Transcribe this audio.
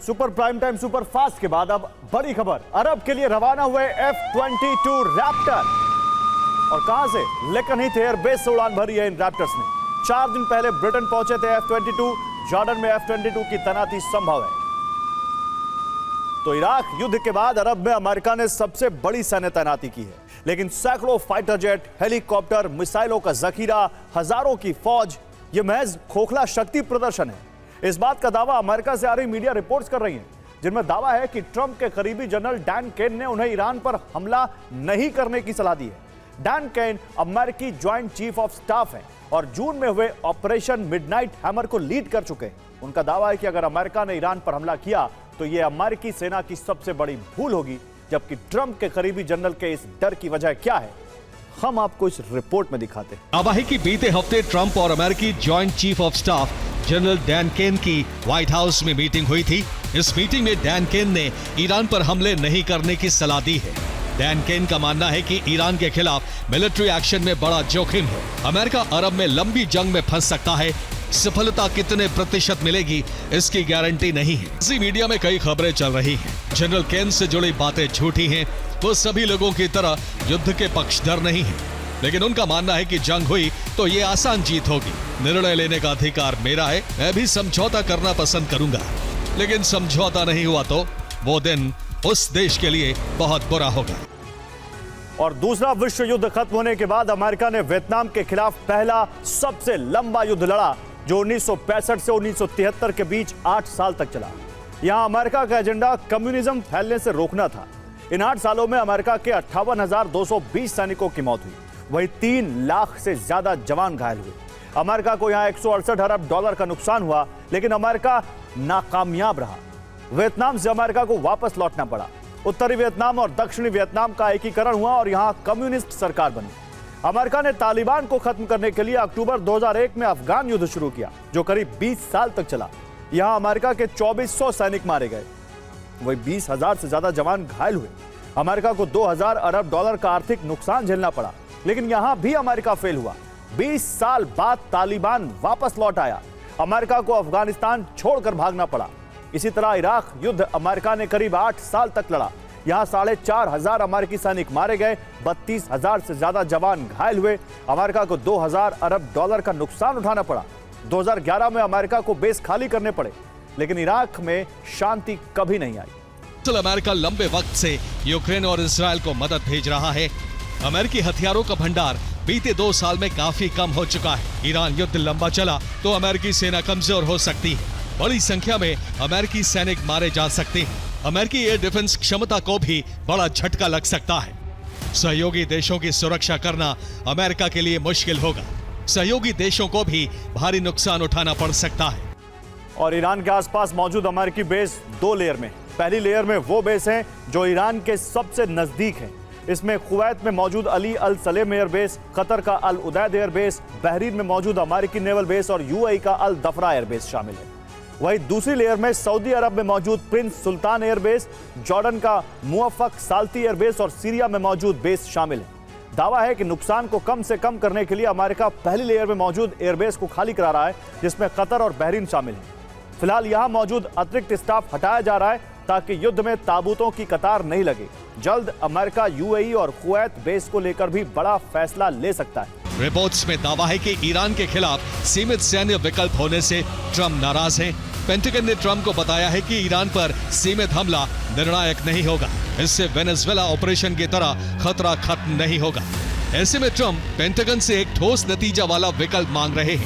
Super prime time super fast के बाद अब बड़ी खबर, अरब के लिए रवाना हुए F-22 रैप्टर। और कहां से? लेकिन ही एयरबेस से उड़ान भरी है इन रैप्टर्स ने। 4 दिन पहले ब्रिटेन पहुंचे थे F-22, जॉर्डन में F-22 की तैनाती संभव है। तो इराक युद्ध के बाद अरब में अमेरिका ने सबसे बड़ी सैन्य तैनाती की है, लेकिन सैकड़ों फाइटर जेट, हेलीकॉप्टर, मिसाइलों का जखीरा, हजारों की फौज, यह महज खोखला शक्ति प्रदर्शन है। इस बात का दावा अमेरिका से आ रही मीडिया रिपोर्ट्स कर रही हैं, जिनमें दावा है कि ट्रंप के करीबी जनरल डैन केन ने उन्हें ईरान पर हमला नहीं करने की सलाह दी है। डैन केन अमेरिकी ज्वाइंट चीफ ऑफ स्टाफ हैं और जून में हुए ऑपरेशन मिडनाइट हैमर को लीड कर चुके हैं। उनका दावा है कि अगर अमेरिका ने ईरान पर हमला किया तो यह अमेरिकी सेना की सबसे बड़ी भूल होगी। जबकि ट्रंप के करीबी जनरल के इस डर की वजह क्या है, हम आपको इस रिपोर्ट में दिखाते हैं। दावा है कि बीते हफ्ते ट्रंप और अमेरिकी joint chief of staff general Dan Caine की व्हाइट हाउस में मीटिंग हुई थी। इस मीटिंग में डैन केन ने ईरान पर हमले नहीं करने की सलाह दी है। डैन केन का मानना है कि ईरान के खिलाफ मिलिट्री एक्शन में बड़ा जोखिम है। अमेरिका अरब में लंबी जंग में फंस सकता है। सफलता कितने प्रतिशत मिलेगी, इसकी गारंटी नहीं है। इसी मीडिया में कई खबरें चल रही हैं। जनरल केन से जुड़ी बातें झूठी हैं। वो सभी लोगों की तरह युद्ध के पक्षधर नहीं है, लेकिन उनका मानना है कि जंग हुई तो ये आसान जीत होगी। निर्णय लेने का अधिकार मेरा है। मैं भी समझौता करना पसंद करूंगा, लेकिन समझौता नहीं हुआ तो वो दिन उस देश के लिए बहुत बुरा होगा। और दूसरा विश्व युद्ध खत्म होने के बाद अमेरिका ने वियतनाम के खिलाफ पहला सबसे लंबा युद्ध लड़ा, जो 1965 से 1973 के बीच 8 साल तक चला। यहां अमेरिका का एजेंडा कम्युनिज्म फैलने से रोकना था। इन 8 सालों में अमेरिका के 58,220 सैनिकों की मौत हुई, वहीं 3 लाख से ज्यादा जवान घायल हुए। अमेरिका को यहां 168 अरब डॉलर का नुकसान हुआ, लेकिन अमेरिका नाकामयाब रहा। वियतनाम से अमेरिका को वापस लौटना पड़ा। उत्तरी वियतनाम और दक्षिणी वियतनाम का एकीकरण हुआ और यहां कम्युनिस्ट सरकार बनी। अमेरिका ने तालिबान को खत्म करने के लिए अक्टूबर 2001 में अफगान युद्ध शुरू किया, जो करीब 20 साल तक चला। यहां अमेरिका के 2400 सैनिक मारे गए, वही 20,000 से ज्यादा जवान घायल हुए। अमेरिका को 2000 अरब डॉलर का आर्थिक नुकसान झेलना पड़ा, लेकिन यहां भी अमेरिका फेल हुआ। 20 साल बाद तालिबान वापस लौट आया। अमेरिका को अफगानिस्तान छोड़कर भागना पड़ा। इसी तरह इराक युद्ध अमेरिका ने करीब 8 साल तक लड़ा। यहां 4,500 अमेरिकी सैनिक मारे गए, 32,000 से ज्यादा जवान घायल हुए। अमेरिका को 2000 अरब डॉलर का नुकसान उठाना पड़ा। 2011 में अमेरिका को बेस खाली करने पड़े, लेकिन इराक में शांति कभी नहीं आई। अमेरिका लंबे वक्त से यूक्रेन और इसराइल को मदद भेज रहा है। अमेरिकी हथियारों का भंडार बीते 2 साल में काफी कम हो चुका है। ईरान युद्ध लंबा चला तो अमेरिकी सेना कमजोर हो सकती है। बड़ी संख्या में अमेरिकी सैनिक मारे जा सकते हैं। अमेरिकी एयर डिफेंस क्षमता को भी बड़ा झटका लग सकता है। सहयोगी देशों की सुरक्षा करना अमेरिका के लिए मुश्किल होगा। सहयोगी देशों को भी भारी नुकसान उठाना पड़ सकता है। और ईरान के आसपास मौजूद अमेरिकी बेस 2 लेयर में। पहली लेयर में वो बेस हैं जो ईरान के सबसे नजदीक हैं। इसमें कुवैत में मौजूद अली अल सलेम एयर बेस, कतर का अल उदैद एयर बेस, बहरीन में मौजूद अमेरिकी नेवल बेस और यूएई का अल दफरा एयर बेस शामिल है। वहीं दूसरी लेयर में सऊदी अरब में मौजूद प्रिंस सुल्तान एयरबेस, जॉर्डन का मुअफ्फक साल्ती एयरबेस और सीरिया में मौजूद बेस शामिल है। दावा है कि नुकसान को कम से कम करने के लिए अमेरिका पहली लेयर में मौजूद एयरबेस को खाली करा रहा है, जिसमें कतर और बहरीन शामिल है। फिलहाल यहां मौजूद अतिरिक्त स्टाफ हटाया जा रहा है ताकि युद्ध में ताबूतों की कतार नहीं लगे। जल्द अमेरिका यूएई और कुवैत बेस को लेकर भी बड़ा फैसला ले सकता है। रिपोर्ट्स में दावा है कि ईरान के खिलाफ सीमित सैन्य विकल्प होने से ट्रंप नाराज हैं। पेंटागन ने ट्रंप को बताया है कि ईरान पर सीमित हमला निर्णायक नहीं होगा। इससे वेनेजुएला ऑपरेशन की तरह खतरा खत्म नहीं होगा। ऐसे में ट्रंप पेंटागन से एक ठोस नतीजा वाला विकल्प मांग रहे हैं।